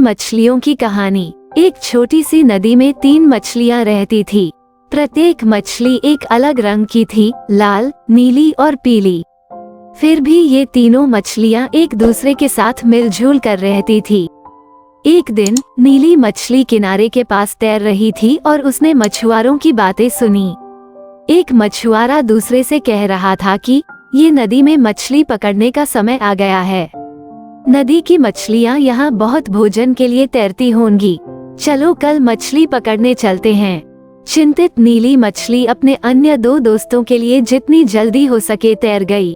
मछलियों की कहानी। एक छोटी सी नदी में 3 मछलियां रहती थी। प्रत्येक मछली एक अलग रंग की थी, लाल, नीली और पीली। फिर भी ये तीनों मछलियां एक दूसरे के साथ मिलजुल कर रहती थी। एक दिन नीली मछली किनारे के पास तैर रही थी और उसने मछुआरों की बातें सुनी। एक मछुआरा दूसरे से कह रहा था कि ये नदी में मछली पकड़ने का समय आ गया है। नदी की मछलियां यहाँ बहुत भोजन के लिए तैरती होंगी। चलो कल मछली पकड़ने चलते हैं। चिंतित नीली मछली अपने अन्य 2 दोस्तों के लिए जितनी जल्दी हो सके तैर गई।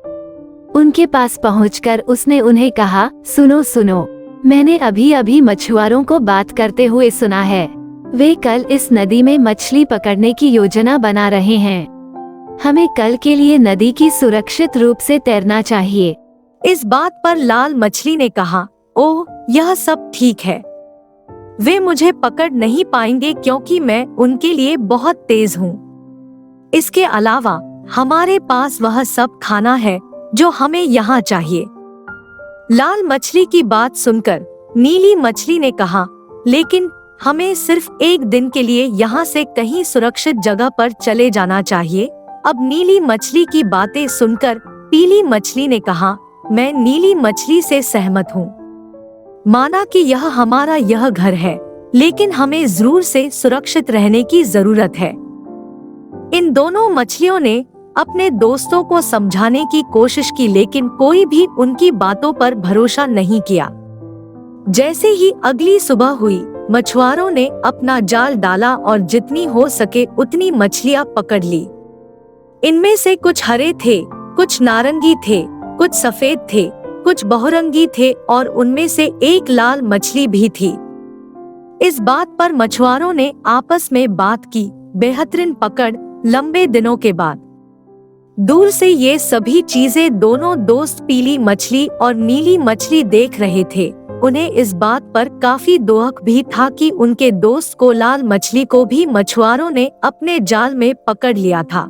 उनके पास पहुंचकर उसने उन्हें कहा, सुनो सुनो, मैंने अभी अभी मछुआरों को बात करते हुए सुना है। वे कल इस नदी में मछली पकड़ने की योजना बना रहे हैं। हमें कल के लिए नदी की सुरक्षित रूप से तैरना चाहिए। इस बात पर लाल मछली ने कहा, ओह, यह सब ठीक है। वे मुझे पकड़ नहीं पाएंगे क्योंकि मैं उनके लिए बहुत तेज हूँ। इसके अलावा हमारे पास वह सब खाना है जो हमें यहाँ चाहिए। लाल मछली की बात सुनकर नीली मछली ने कहा, लेकिन हमें सिर्फ एक दिन के लिए यहाँ से कहीं सुरक्षित जगह पर चले जाना चाहिए। अब नीली मछली की बातें सुनकर पीली मछली ने कहा, मैं नीली मछली से सहमत हूँ। माना कि यह घर है, लेकिन हमें जरूर से सुरक्षित रहने की जरूरत है। इन दोनों मछलियों ने अपने दोस्तों को समझाने की कोशिश की, लेकिन कोई भी उनकी बातों पर भरोसा नहीं किया। जैसे ही अगली सुबह हुई, मछुआरों ने अपना जाल डाला और जितनी हो सके उतनी मछलियां पकड़ ली। इनमें से कुछ हरे थे, कुछ नारंगी थे, कुछ सफेद थे, कुछ बहुरंगी थे और उनमें से एक लाल मछली भी थी। इस बात पर मछुआरों ने आपस में बात की, बेहतरीन पकड़ लंबे दिनों के बाद। दूर से ये सभी चीजें दोनों दोस्त पीली मछली और नीली मछली देख रहे थे। उन्हें इस बात पर काफी दुख भी था कि उनके दोस्त को, लाल मछली को भी मछुआरों ने अपने जाल में पकड़ लिया था।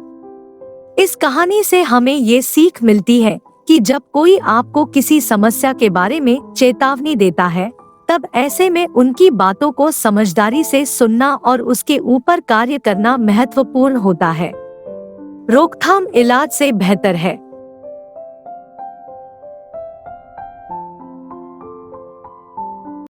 इस कहानी से हमें ये सीख मिलती है कि जब कोई आपको किसी समस्या के बारे में चेतावनी देता है, तब ऐसे में उनकी बातों को समझदारी से सुनना और उसके ऊपर कार्य करना महत्वपूर्ण होता है। रोकथाम इलाज से बेहतर है।